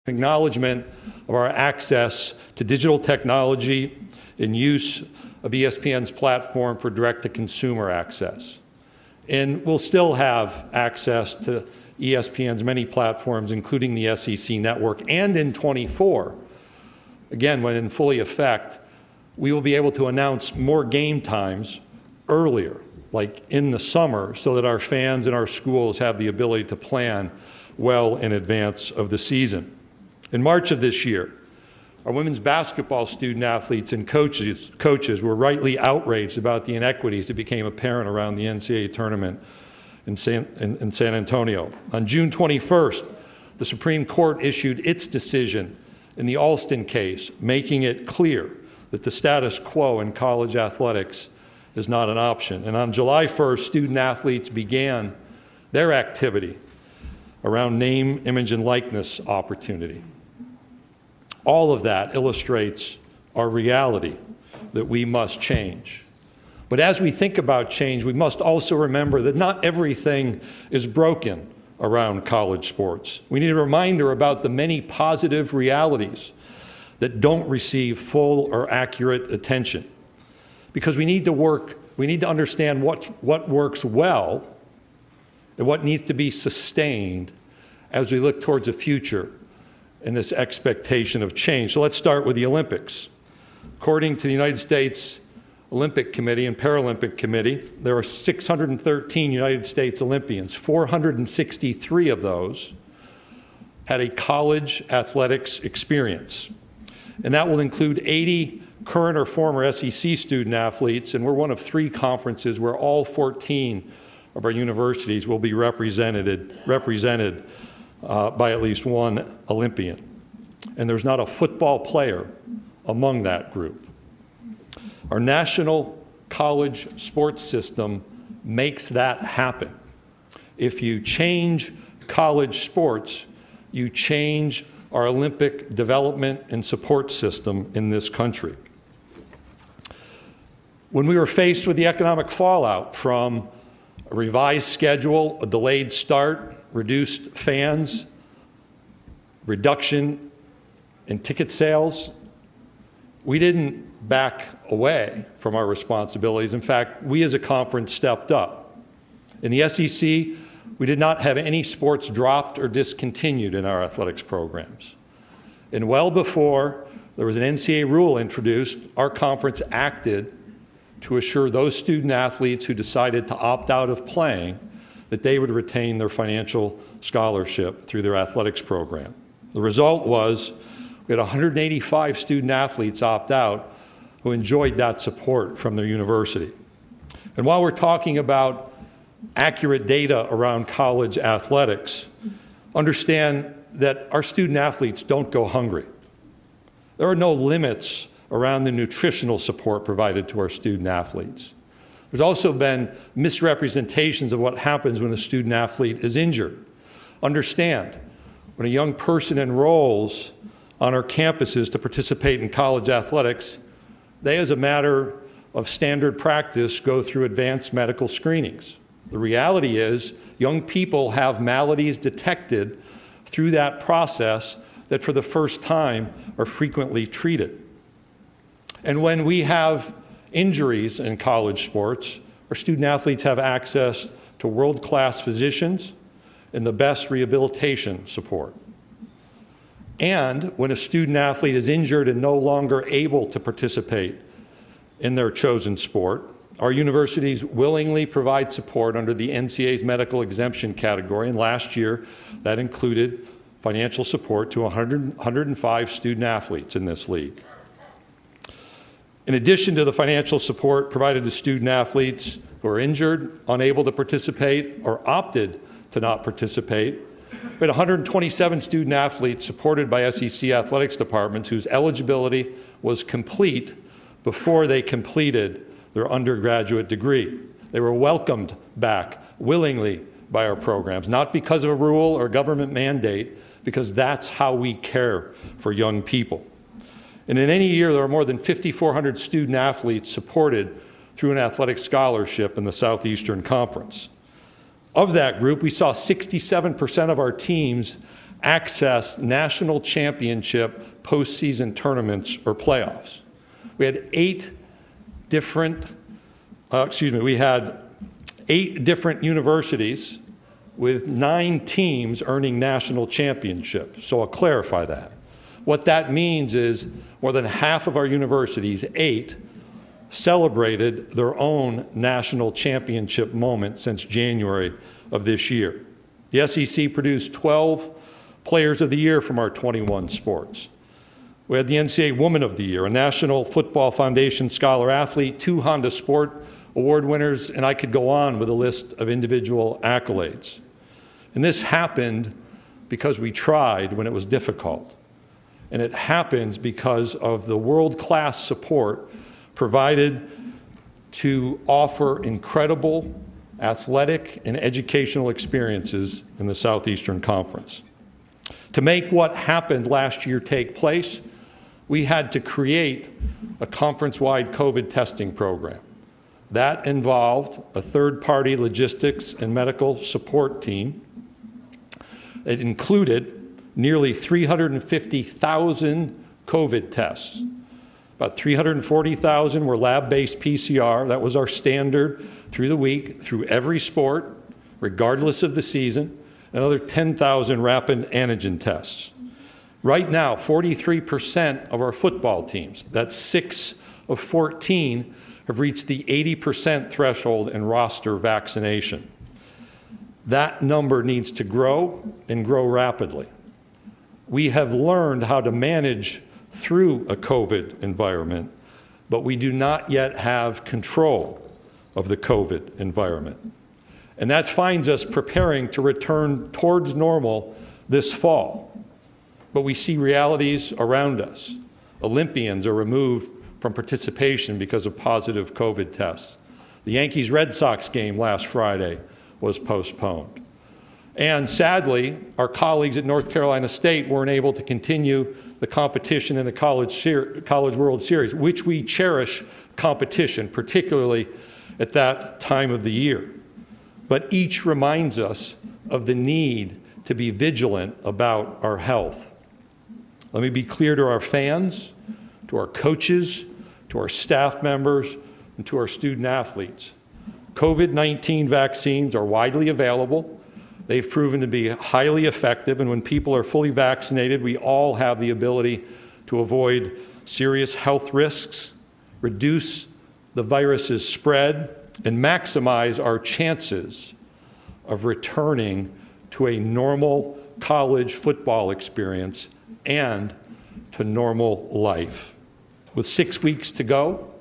Acknowledgement of our access to digital technology and use of ESPN's platform for direct-to-consumer access. And we'll still have access to ESPN's many platforms, including the SEC network, and in 24, again, when in fully effect, we will be able to announce more game times earlier, like in the summer, so that our fans and our schools have the ability to plan well in advance of the season. In March of this year, our women's basketball student athletes and coaches were rightly outraged about the inequities that became apparent around the NCAA tournament in San Antonio. On June 21st, the Supreme Court issued its decision in the Alston case, making it clear that the status quo in college athletics is not an option. And on July 1st, student athletes began their activity around name, image, and likeness opportunity. All of that illustrates our reality that we must change. But as we think about change, we must also remember that not everything is broken around college sports. We need a reminder about the many positive realities that don't receive full or accurate attention. Because we need to understand what works well and what needs to be sustained as we look towards a future in this expectation of change. So let's start with the Olympics. According to the United States Olympic Committee and Paralympic Committee, there are 613 United States Olympians. 463 of those had a college athletics experience. And that will include 80 current or former SEC student athletes, and we're one of 3 conferences where all 14 of our universities will be represented by at least one Olympian. And there's not a football player among that group. Our national college sports system makes that happen. If you change college sports, you change our Olympic development and support system in this country. When we were faced with the economic fallout from a revised schedule, a delayed start, reduced fans, reduction in ticket sales, we didn't back away from our responsibilities. In fact, we as a conference stepped up. In the SEC, we did not have any sports dropped or discontinued in our athletics programs. And well before there was an NCAA rule introduced, our conference acted to assure those student athletes who decided to opt out of playing that they would retain their financial scholarship through their athletics program. The result was we had 185 student athletes opt out who enjoyed that support from their university. And while we're talking about accurate data around college athletics, understand that our student athletes don't go hungry. There are no limits around the nutritional support provided to our student athletes. There's also been misrepresentations of what happens when a student athlete is injured. Understand, when a young person enrolls on our campuses to participate in college athletics, they, as a matter of standard practice, go through advanced medical screenings. The reality is, young people have maladies detected through that process that for the first time are frequently treated. And when we have injuries in college sports, our student athletes have access to world-class physicians and the best rehabilitation support. And when a student athlete is injured and no longer able to participate in their chosen sport, our universities willingly provide support under the NCAA's medical exemption category, and last year that included financial support to 105 student athletes in this league. In addition to the financial support provided to student athletes who are injured, unable to participate, or opted to not participate, we had 127 student athletes supported by SEC athletics departments whose eligibility was complete before they completed their undergraduate degree. They were welcomed back willingly by our programs, not because of a rule or government mandate, because that's how we care for young people. And in any year, there are more than 5,400 student athletes supported through an athletic scholarship in the Southeastern Conference. Of that group, we saw 67% of our teams access national championship postseason tournaments or playoffs. We had eight different universities with 9 teams earning national championships. So I'll clarify that. What that means is more than half of our universities, 8, celebrated their own national championship moment since January of this year. The SEC produced 12 Players of the Year from our 21 sports. We had the NCAA Woman of the Year, a National Football Foundation Scholar Athlete, 2 Honda Sport Award winners, and I could go on with a list of individual accolades. And this happened because we tried when it was difficult. And it happens because of the world-class support provided to offer incredible athletic and educational experiences in the Southeastern Conference. To make what happened last year take place, we had to create a conference-wide COVID testing program. That involved a third-party logistics and medical support team. It included nearly 350,000 COVID tests. About 340,000 were lab-based PCR. That was our standard through the week, through every sport, regardless of the season. Another 10,000 rapid antigen tests. Right now, 43% of our football teams, that's 6 of 14, have reached the 80% threshold in roster vaccination. That number needs to grow and grow rapidly. We have learned how to manage through a COVID environment, but we do not yet have control of the COVID environment. And that finds us preparing to return towards normal this fall. But we see realities around us. Olympians are removed from participation because of positive COVID tests. The Yankees-Red Sox game last Friday was postponed. And sadly, our colleagues at North Carolina State weren't able to continue the competition in the College World Series, which we cherish competition, particularly at that time of the year. But each reminds us of the need to be vigilant about our health. Let me be clear to our fans, to our coaches, to our staff members, and to our student athletes. COVID-19 vaccines are widely available. They've proven to be highly effective, and when people are fully vaccinated, we all have the ability to avoid serious health risks, reduce the virus's spread, and maximize our chances of returning to a normal college football experience and to normal life. With 6 weeks to go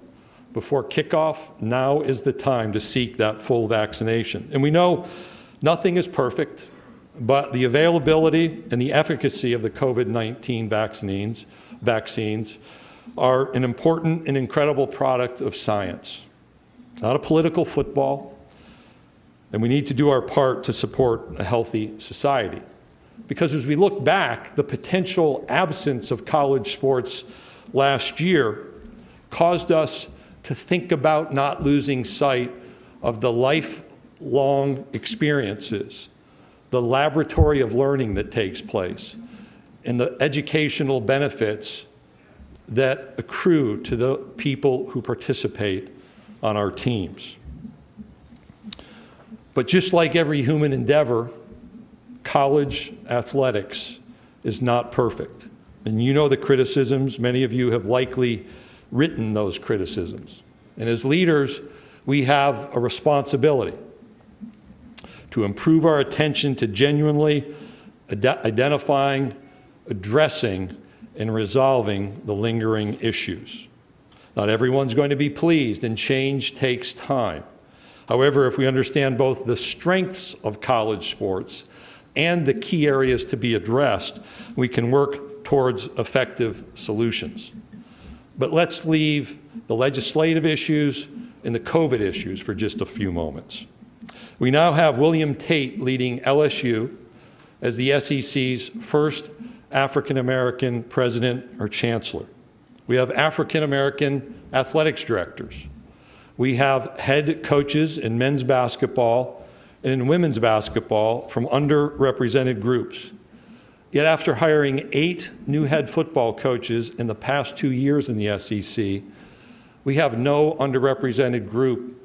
before kickoff, now is the time to seek that full vaccination. And we know nothing is perfect, but the availability and the efficacy of the COVID-19 vaccines are an important and incredible product of science, not a political football, and we need to do our part to support a healthy society. Because as we look back, the potential absence of college sports last year caused us to think about not losing sight of the lifelong experiences, the laboratory of learning that takes place, and the educational benefits that accrue to the people who participate on our teams. But just like every human endeavor, college athletics is not perfect. And you know the criticisms. Many of you have likely written those criticisms. And as leaders, we have a responsibility to improve our attention to genuinely identifying, addressing, and resolving the lingering issues. Not everyone's going to be pleased, and change takes time. However, if we understand both the strengths of college sports and the key areas to be addressed, we can work towards effective solutions. But let's leave the legislative issues and the COVID issues for just a few moments. We now have William Tate leading LSU as the SEC's first African-American president or chancellor. We have African-American athletics directors. We have head coaches in men's basketball and in women's basketball from underrepresented groups. Yet after hiring 8 new head football coaches in the past 2 years in the SEC, we have no underrepresented group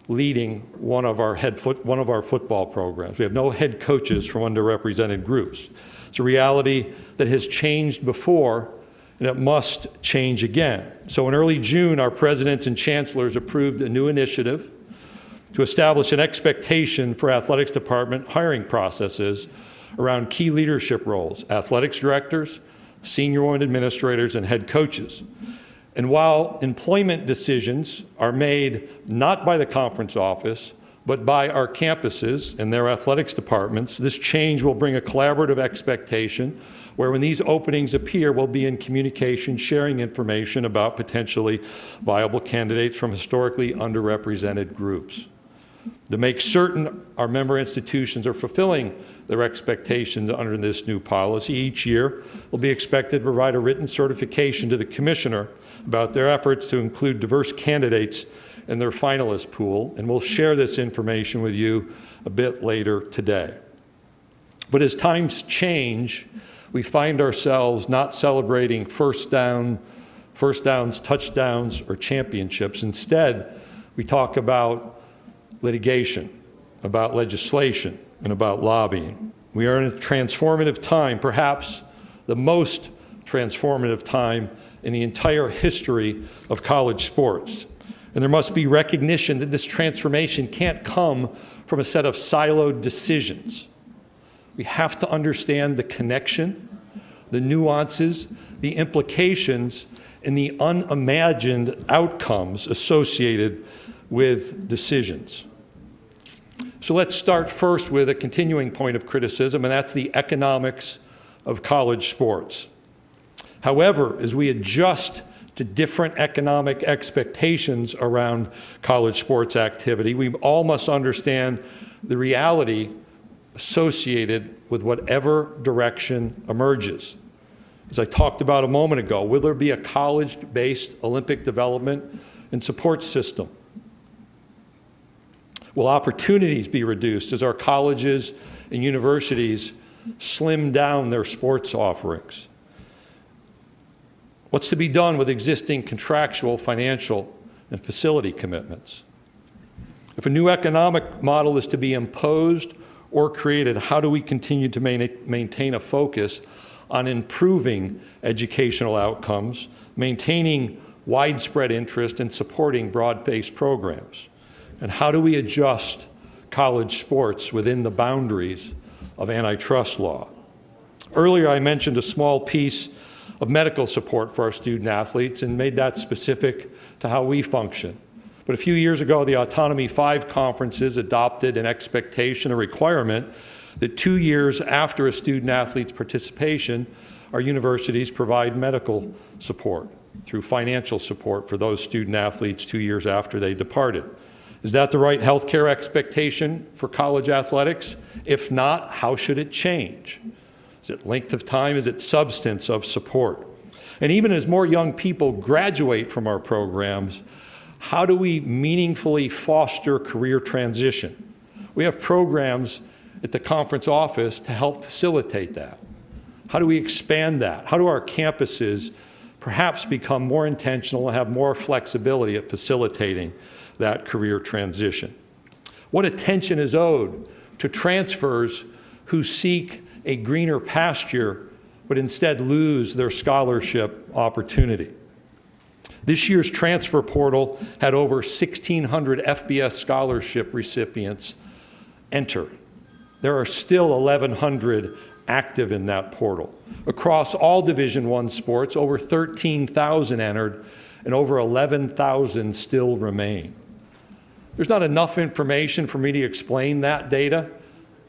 leading one of our football programs. We have no head coaches from underrepresented groups. It's a reality that has changed before, and it must change again. So in early June, our presidents and chancellors approved a new initiative to establish an expectation for athletics department hiring processes around key leadership roles, athletics directors, senior administrators, and head coaches. And while employment decisions are made not by the conference office, but by our campuses and their athletics departments, this change will bring a collaborative expectation where when these openings appear, we'll be in communication, sharing information about potentially viable candidates from historically underrepresented groups. To make certain our member institutions are fulfilling their expectations under this new policy, each year will be expected to provide a written certification to the commissioner about their efforts to include diverse candidates in their finalist pool, and we'll share this information with you a bit later today. But as times change, we find ourselves not celebrating first downs, touchdowns, or championships. Instead, we talk about litigation, about legislation, and about lobbying. We are in a transformative time, perhaps the most transformative time in the entire history of college sports. And there must be recognition that this transformation can't come from a set of siloed decisions. We have to understand the connection, the nuances, the implications, and the unimagined outcomes associated with decisions. So let's start first with a continuing point of criticism, and that's the economics of college sports. However, as we adjust to different economic expectations around college sports activity, we all must understand the reality associated with whatever direction emerges. As I talked about a moment ago, will there be a college-based Olympic development and support system? Will opportunities be reduced as our colleges and universities slim down their sports offerings? What's to be done with existing contractual, financial, and facility commitments? If a new economic model is to be imposed or created, how do we continue to maintain a focus on improving educational outcomes, maintaining widespread interest, and supporting broad-based programs? And how do we adjust college sports within the boundaries of antitrust law? Earlier, I mentioned a small piece of medical support for our student athletes and made that specific to how we function. But a few years ago, the Autonomy 5 conferences adopted an expectation, a requirement, that 2 years after a student athlete's participation, our universities provide medical support through financial support for those student athletes 2 years after they departed. Is that the right healthcare expectation for college athletics? If not, how should it change? Is it length of time? Is it substance of support? And even as more young people graduate from our programs, how do we meaningfully foster career transition? We have programs at the conference office to help facilitate that. How do we expand that? How do our campuses perhaps become more intentional and have more flexibility at facilitating that career transition? What attention is owed to transfers who seek a greener pasture but instead lose their scholarship opportunity? This year's transfer portal had over 1,600 FBS scholarship recipients enter. There are still 1,100 active in that portal. Across all Division I sports, over 13,000 entered and over 11,000 still remain. There's not enough information for me to explain that data,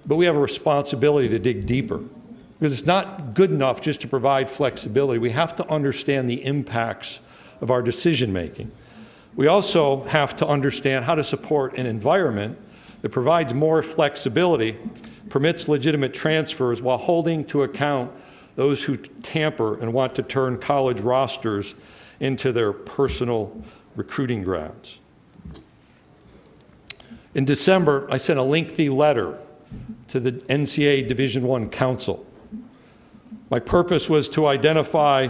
but we have a responsibility to dig deeper, because it's not good enough just to provide flexibility. We have to understand the impacts of our decision making. We also have to understand how to support an environment that provides more flexibility, permits legitimate transfers while holding to account those who tamper and want to turn college rosters into their personal recruiting grounds. In December, I sent a lengthy letter to the NCAA Division I Council. My purpose was to identify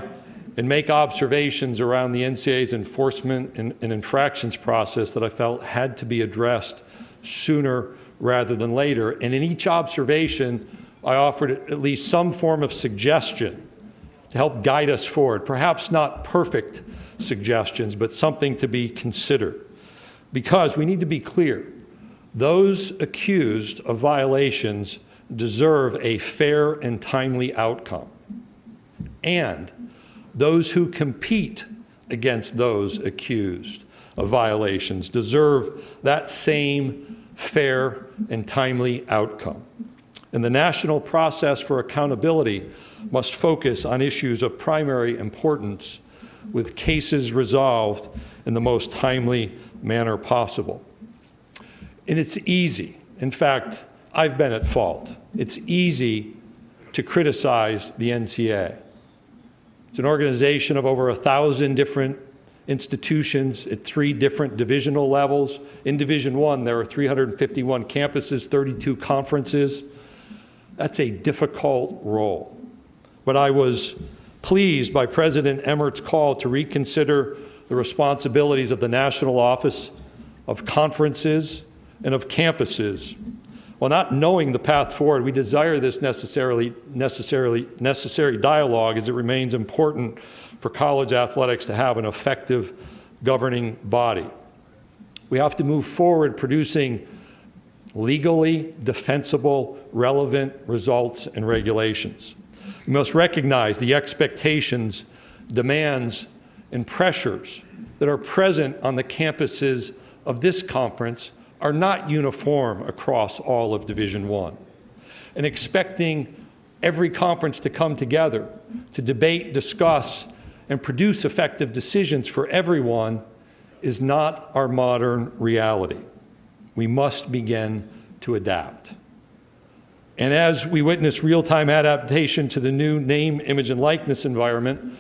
and make observations around the NCAA's enforcement and infractions process that I felt had to be addressed sooner rather than later. And in each observation, I offered at least some form of suggestion to help guide us forward. Perhaps not perfect suggestions, but something to be considered. Because we need to be clear, those accused of violations deserve a fair and timely outcome. And those who compete against those accused of violations deserve that same fair and timely outcome. And the national process for accountability must focus on issues of primary importance, with cases resolved in the most timely manner possible. And it's easy. In fact, I've been at fault. It's easy to criticize the NCAA. It's an organization of over 1,000 different institutions at 3 different divisional levels. In Division I, there are 351 campuses, 32 conferences. That's a difficult role. But I was pleased by President Emmert's call to reconsider the responsibilities of the National Office of Conferences and of campuses. While not knowing the path forward, we desire this necessary dialogue, as it remains important for college athletics to have an effective governing body. We have to move forward producing legally defensible, relevant results and regulations. We must recognize the expectations, demands, and pressures that are present on the campuses of this conference are not uniform across all of Division I. And expecting every conference to come together to debate, discuss, and produce effective decisions for everyone is not our modern reality. We must begin to adapt. And as we witness real-time adaptation to the new name, image, and likeness environment,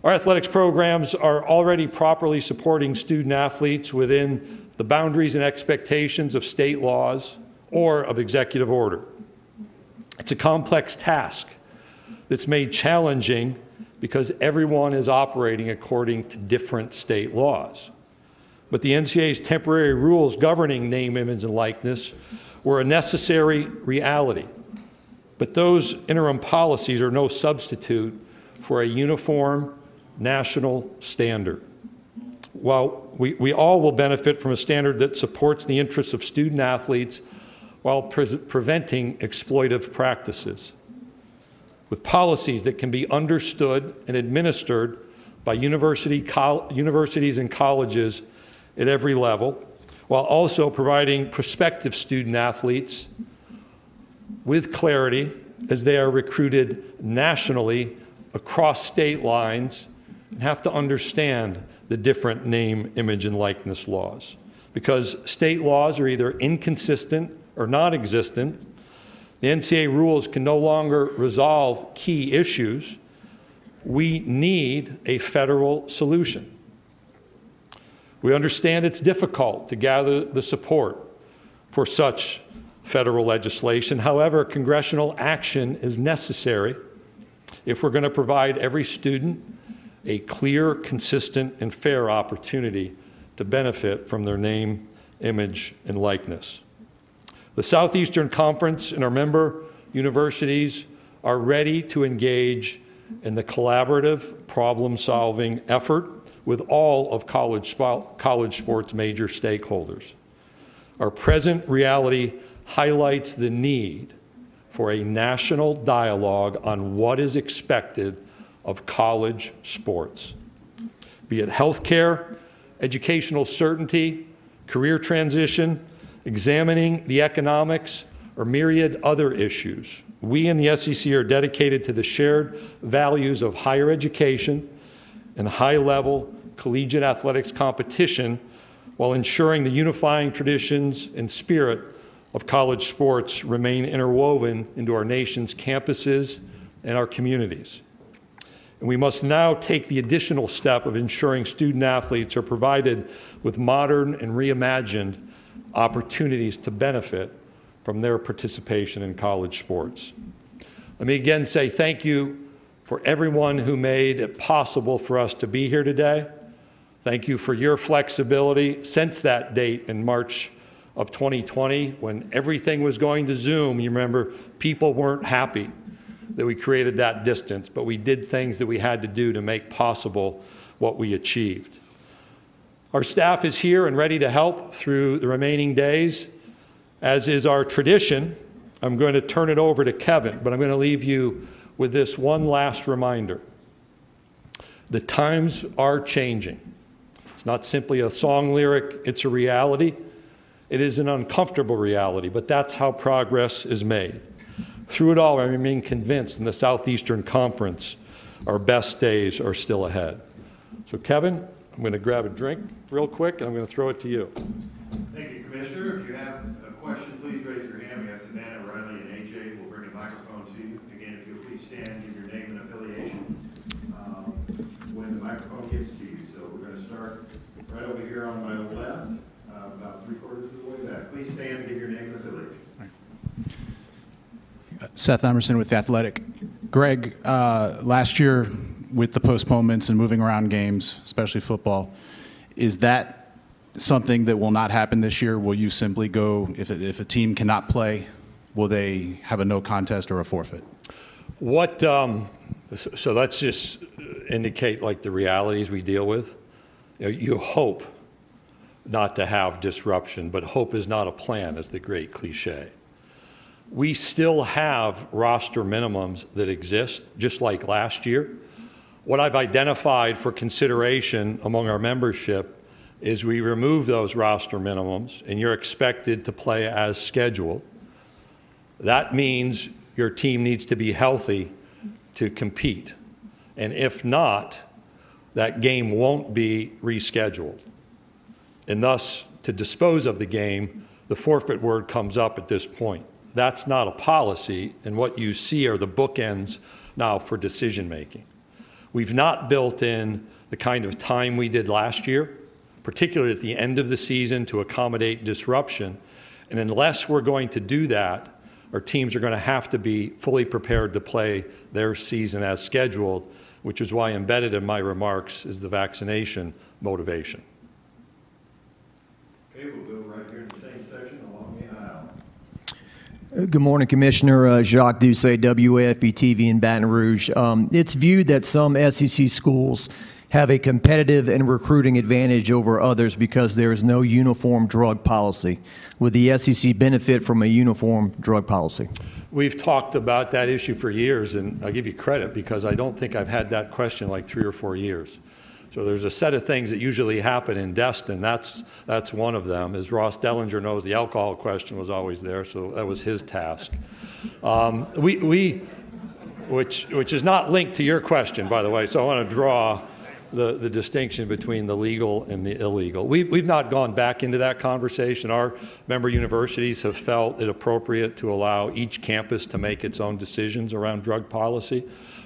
our athletics programs are already properly supporting student athletes within the boundaries and expectations of state laws or of executive order. It's a complex task that's made challenging because everyone is operating according to different state laws. But the NCAA's temporary rules governing name, image, and likeness were a necessary reality. But those interim policies are no substitute for a uniform national standard. While we all will benefit from a standard that supports the interests of student athletes while preventing exploitive practices, with policies that can be understood and administered by universities and colleges at every level, while also providing prospective student athletes with clarity as they are recruited nationally across state lines and have to understand the different name, image, and likeness laws. Because state laws are either inconsistent or non-existent, the NCAA rules can no longer resolve key issues. We need a federal solution. We understand it's difficult to gather the support for such federal legislation. However, congressional action is necessary if we're going to provide every student a clear, consistent, and fair opportunity to benefit from their name, image, and likeness. The Southeastern Conference and our member universities are ready to engage in the collaborative problem-solving effort with all of college sports major stakeholders. Our present reality highlights the need for a national dialogue on what is expected of college sports, be it healthcare, educational certainty, career transition, examining the economics, or myriad other issues. We in the SEC are dedicated to the shared values of higher education and high-level collegiate athletics competition while ensuring the unifying traditions and spirit of college sports remain interwoven into our nation's campuses and our communities. And we must now take the additional step of ensuring student athletes are provided with modern and reimagined opportunities to benefit from their participation in college sports. Let me again say thank you for everyone who made it possible for us to be here today. Thank you for your flexibility. Since that date in March of 2020, when everything was going to Zoom, you remember, people weren't happy that we created that distance, but we did things that we had to do to make possible what we achieved. Our staff is here and ready to help through the remaining days. As is our tradition, I'm going to turn it over to Kevin, but I'm going to leave you with this one last reminder. The times are changing. It's not simply a song lyric, it's a reality. It is an uncomfortable reality, but that's how progress is made. Through it all, I remain convinced in the Southeastern Conference, our best days are still ahead. So Kevin, I'm going to grab a drink real quick, and I'm going to throw it to you. Thank you, Commissioner. If you have a question, please raise your hand. We have Savannah, Riley, and AJ. We'll bring a microphone to you. Again, if you'll please stand, give your name and affiliation when the microphone gets to you. So we're going to start right over here on my left, about 3/4 of the way back. Please stand and give your name and affiliation. Seth Emerson with The Athletic. Greg, last year with the postponements and moving around games, especially football, is that something that will not happen this year? Will you simply go, if a team cannot play, will they have a no contest or a forfeit? So let's just indicate like the realities we deal with. You hope not to have disruption, but hope is not a plan, is the great cliche. We still have roster minimums that exist, just like last year. What I've identified for consideration among our membership is we remove those roster minimums, and you're expected to play as scheduled. That means your team needs to be healthy to compete. And if not, that game won't be rescheduled. And thus, to dispose of the game, the forfeit word comes up at this point. That's not a policy, and what you see are the bookends now for decision making. We've not built in the kind of time we did last year, particularly at the end of the season, to accommodate disruption. And unless we're going to do that, our teams are going to have to be fully prepared to play their season as scheduled, which is why embedded in my remarks is the vaccination motivation. Okay, we'll go right here in the same section along the aisle. Good morning, Commissioner. Jacques Doucet, WAFB-TV in Baton Rouge. It's viewed that some SEC schools have a competitive and recruiting advantage over others because there is no uniform drug policy. Would the SEC benefit from a uniform drug policy? We've talked about that issue for years, and I'll give you credit because I don't think I've had that question like 3 or 4 years. So there's a set of things that usually happen in Destin. That's one of them. As Ross Dellinger knows, the alcohol question was always there, so that was his task. Which is not linked to your question, by the way, so I want to draw the distinction between the legal and the illegal. We've not gone back into that conversation. Our member universities have felt it appropriate to allow each campus to make its own decisions around drug policy.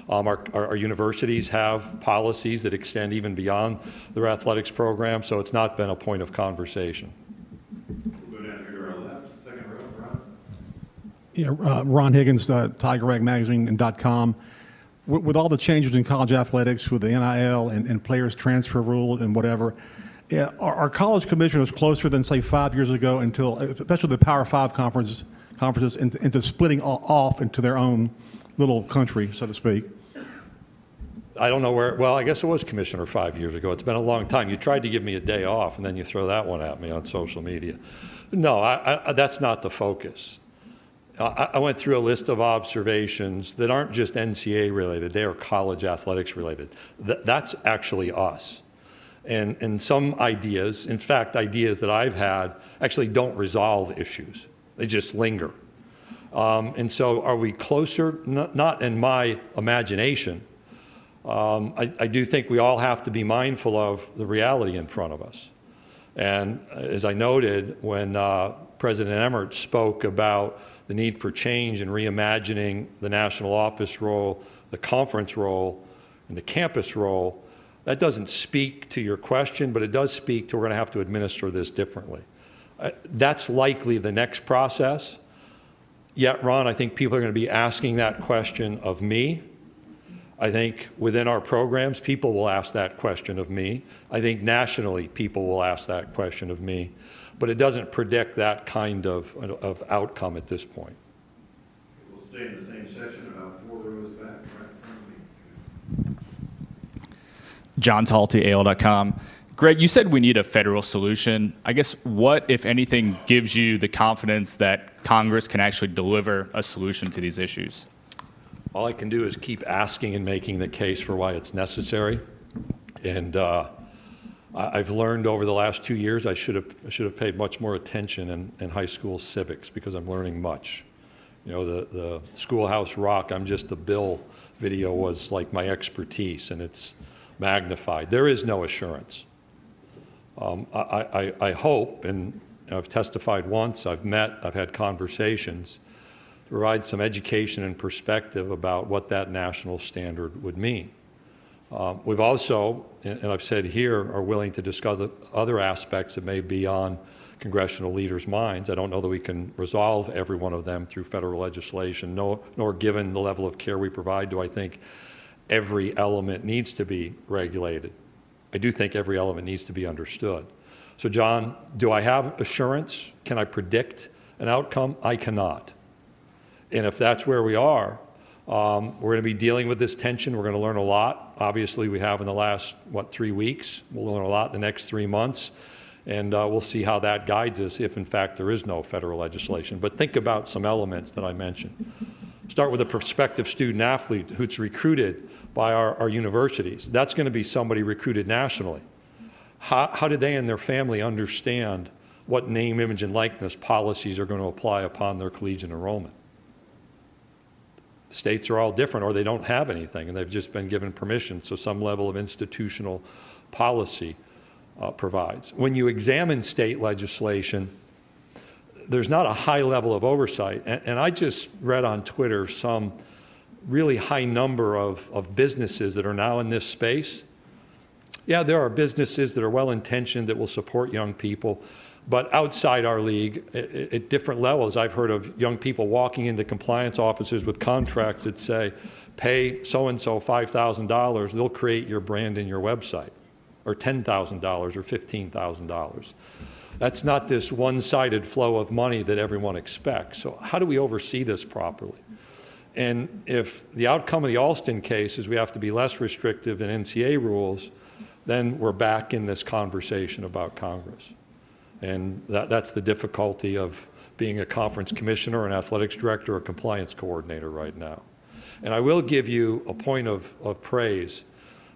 Our universities have policies that extend even beyond their athletics program, so it's not been a point of conversation. We'll go down here to our left, second row, Ron. Yeah, Ron Higgins, TigerRagMagazine.com. With all the changes in college athletics, with the NIL and players transfer rule and whatever, are college commissioners closer than, say, 5 years ago, until, especially the Power 5 conferences into splitting off into their own little country, so to speak? I don't know where, well, I guess it was Commissioner 5 years ago. It's been a long time. You tried to give me a day off, and then you throw that one at me on social media. No, that's not the focus. I went through a list of observations that aren't just NCAA related. They are college athletics related. That's actually us. And some ideas, in fact, ideas that I've had, actually don't resolve issues. They just linger. And so are we closer? Not in my imagination. I do think we all have to be mindful of the reality in front of us. And as I noted, when President Emmert spoke about the need for change and reimagining the national office role, the conference role, and the campus role, that doesn't speak to your question, but it does speak to we're going to have to administer this differently. That's likely the next process. Yet, Ron, I think people are going to be asking that question of me. I think within our programs, people will ask that question of me. I think nationally, people will ask that question of me. But it doesn't predict that kind of outcome at this point. We'll stay in the same section, about 4 rows back, right in front of me. John Talty, AL.com. Greg, you said we need a federal solution. I guess what, if anything, gives you the confidence that Congress can actually deliver a solution to these issues? All I can do is keep asking and making the case for why it's necessary. And I've learned over the last 2 years I should have paid much more attention in high school civics, because I'm learning much. You know, the Schoolhouse Rock, I'm just a Bill video was like my expertise, and it's magnified. There is no assurance. I hope, and I've testified once, I've had conversations, to provide some education and perspective about what that national standard would mean. We've also, and I've said here, are willing to discuss other aspects that may be on congressional leaders' minds. I don't know that we can resolve every one of them through federal legislation, nor given the level of care we provide, do I think every element needs to be regulated. I do think every element needs to be understood. So, John, do I have assurance? Can I predict an outcome? I cannot. And if that's where we are, we're going to be dealing with this tension. We're going to learn a lot. Obviously, we have in the last, 3 weeks. We'll learn a lot in the next 3 months. And we'll see how that guides us if, in fact, there is no federal legislation. But think about some elements that I mentioned. Start with a prospective student athlete who's recruited by our universities. That's going to be somebody recruited nationally. How do they and their family understand what name, image, and likeness policies are going to apply upon their collegiate enrollment? States are all different, or they don't have anything, and they've just been given permission, so some level of institutional policy provides. When you examine state legislation, there's not a high level of oversight. And I just read on Twitter some really high number of businesses that are now in this space. Yeah, there are businesses that are well-intentioned that will support young people, but outside our league, at different levels, I've heard of young people walking into compliance offices with contracts that say, pay so-and-so $5,000, they'll create your brand and your website, or $10,000 or $15,000. That's not this one-sided flow of money that everyone expects. So how do we oversee this properly? And if the outcome of the Alston case is we have to be less restrictive in NCAA rules, then we're back in this conversation about Congress. And that's the difficulty of being a conference commissioner, an athletics director, or compliance coordinator right now. And I will give you a point of praise,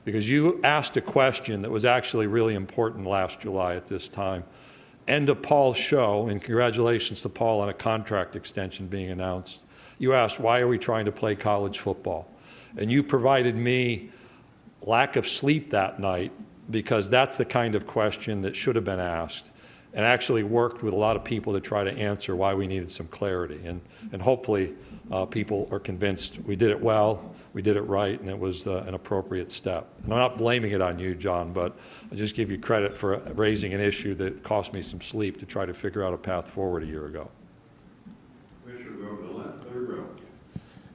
because you asked a question that was actually really important last July at this time. End of Paul's show, and congratulations to Paul on a contract extension being announced. You asked, why are we trying to play college football? And you provided me lack of sleep that night, because that's the kind of question that should have been asked, and actually worked with a lot of people to try to answer why we needed some clarity. And hopefully people are convinced we did it well, we did it right, and it was an appropriate step. And I'm not blaming it on you, John, but I just give you credit for raising an issue that cost me some sleep to try to figure out a path forward a year ago. Commissioner, go over the left, third row.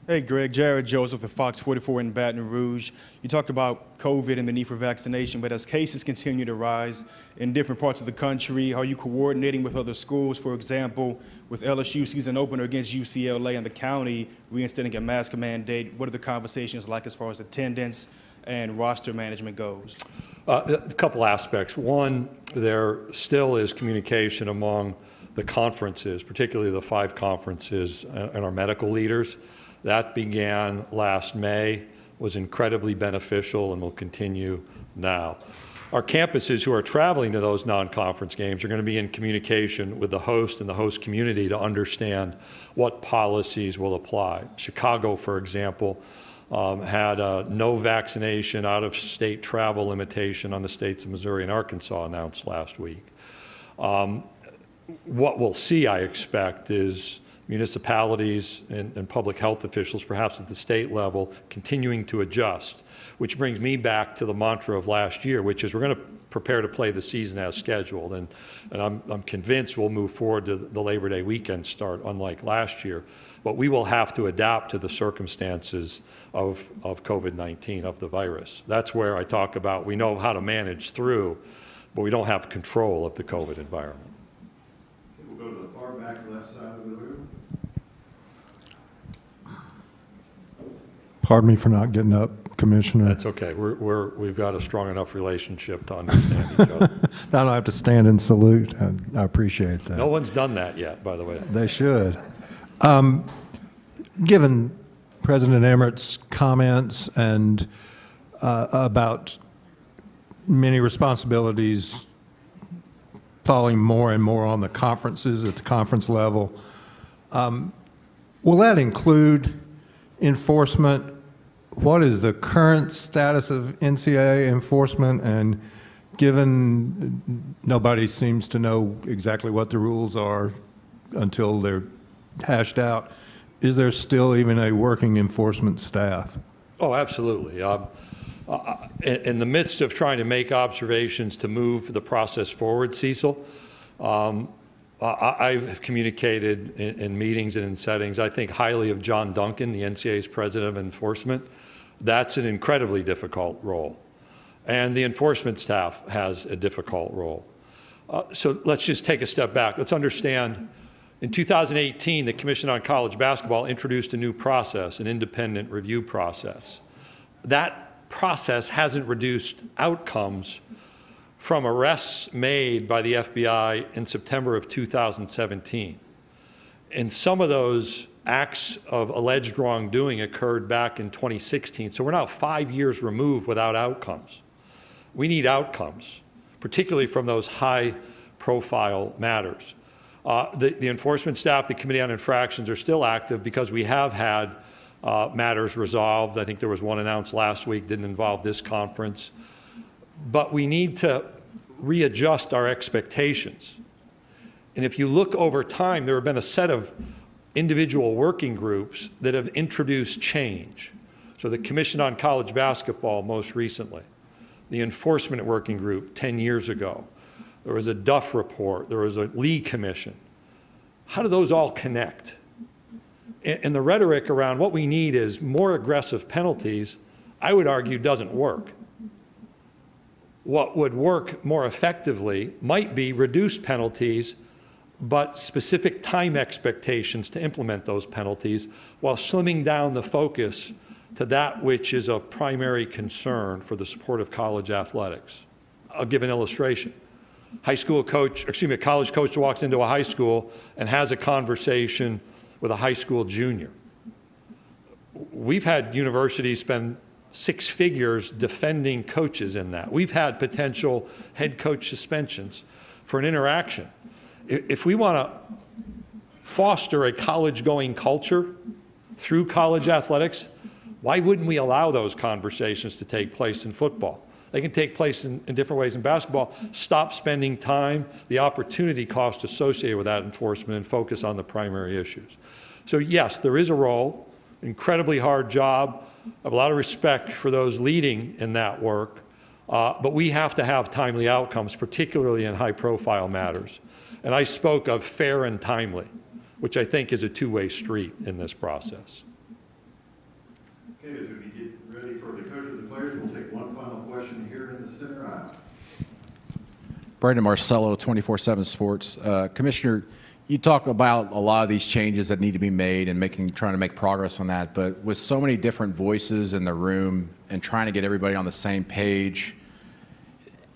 Hey, Greg. Jared Joseph with Fox 44 in Baton Rouge. You talked about COVID and the need for vaccination, but as cases continue to rise in different parts of the country, are you coordinating with other schools? For example, with LSU season opener against UCLA and the county reinstating a mask mandate, what are the conversations like as far as attendance and roster management goes? A couple aspects. One, there still is communication among the conferences, particularly the 5 conferences and our medical leaders. That began last May, was incredibly beneficial, and will continue now. Our campuses who are traveling to those non-conference games are going to be in communication with the host and the host community to understand what policies will apply. Chicago, for example, had a no vaccination, out-of-state travel limitation on the states of Missouri and Arkansas announced last week. What we'll see, I expect, is municipalities and public health officials, perhaps at the state level, continuing to adjust, which brings me back to the mantra of last year, which is we're going to prepare to play the season as scheduled. And I'm convinced we'll move forward to the Labor Day weekend start, unlike last year. But we will have to adapt to the circumstances of COVID-19, of the virus. That's where I talk about we know how to manage through, but we don't have control of the COVID environment. We'll go to the far back left side of the room. Pardon me for not getting up, Commissioner. That's okay. We've got a strong enough relationship to understand each other. I don't have to stand and salute. I appreciate that. No one's done that yet, by the way. They should. Given President Emmert's comments and about many responsibilities falling more and more on the conferences at the conference level, will that include enforcement? What is the current status of NCAA enforcement? And given nobody seems to know exactly what the rules are until they're hashed out, is there still even a working enforcement staff? Oh, absolutely. In the midst of trying to make observations to move the process forward, Cecil, I've communicated in meetings and in settings, I think highly of John Duncan, the NCAA's president of enforcement. That's an incredibly difficult role. And the enforcement staff has a difficult role. So let's just take a step back. Let's understand, in 2018, the Commission on College Basketball introduced a new process, an independent review process. That process hasn't reduced outcomes from arrests made by the FBI in September of 2017. And some of those acts of alleged wrongdoing occurred back in 2016. So we're now 5 years removed without outcomes. We need outcomes, particularly from those high-profile matters. The enforcement staff, the Committee on Infractions, are still active because we have had matters resolved. I think there was one announced last week, didn't involve this conference. But we need to readjust our expectations. And if you look over time, there have been a set of individual working groups that have introduced change. So the Commission on College Basketball most recently, the Enforcement Working Group 10 years ago, there was a Duff report, there was a Lee Commission. How do those all connect? And the rhetoric around what we need is more aggressive penalties, I would argue doesn't work. What would work more effectively might be reduced penalties, but specific time expectations to implement those penalties while slimming down the focus to that which is of primary concern for the support of college athletics. I'll give an illustration. A college coach walks into a high school and has a conversation with a high school junior. We've had universities spend 6 figures defending coaches in that. We've had potential head coach suspensions for an interaction. If we want to foster a college-going culture through college athletics, why wouldn't we allow those conversations to take place in football? They can take place in different ways in basketball. Stop spending time, the opportunity cost associated with that enforcement, and focus on the primary issues. So yes, there is a role, incredibly hard job. I have a lot of respect for those leading in that work, but we have to have timely outcomes, particularly in high-profile matters. And I spoke of fair and timely, which I think is a two-way street in this process. Okay, as we get ready for the coaches and players, we'll take one final question here in the center aisle. Brandon Marcello, 24/7 Sports. Commissioner, you talk about a lot of these changes that need to be made and trying to make progress on that, but with so many different voices in the room and trying to get everybody on the same page,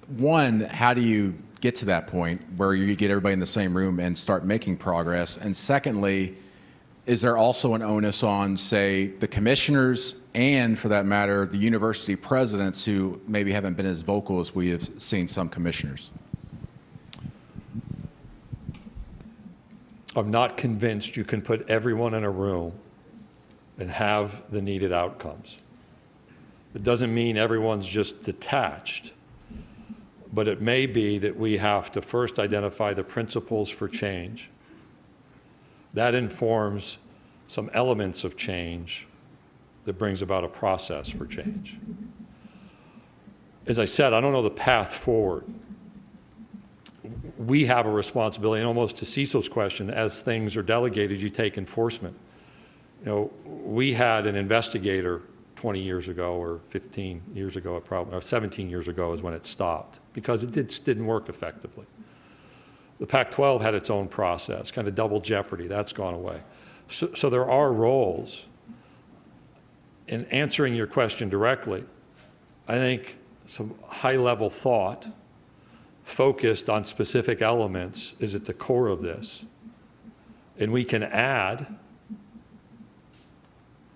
one, how do you get to that point where you get everybody in the same room and start making progress? And secondly, is there also an onus on, say, the commissioners and, for that matter, the university presidents who maybe haven't been as vocal as we have seen some commissioners? I'm not convinced you can put everyone in a room and have the needed outcomes. It doesn't mean everyone's just detached, but it may be that we have to first identify the principles for change, That informs some elements of change that brings about a process for change. As I said, I don't know the path forward. We have a responsibility, and almost to Cecil's question, as things are delegated, you take enforcement. You know, we had an investigator 20 years ago, or 15 years ago, or 17 years ago is when it stopped, because it didn't work effectively. The Pac-12 had its own process, kind of double jeopardy. That's gone away. So there are roles. In answering your question directly, I think some high-level thought focused on specific elements is at the core of this. And we can add,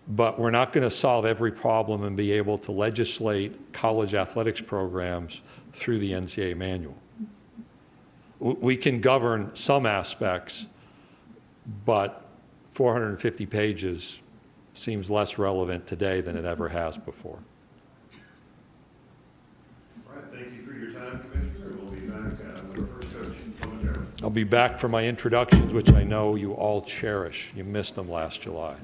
but we're not going to solve every problem and be able to legislate college athletics programs through the NCAA manual. We can govern some aspects, but 450 pages seems less relevant today than it ever has before. All right, thank you for your time, Commissioner. We'll be back with our first coach momentarily. I'll be back for my introductions, which I know you all cherish. You missed them last July.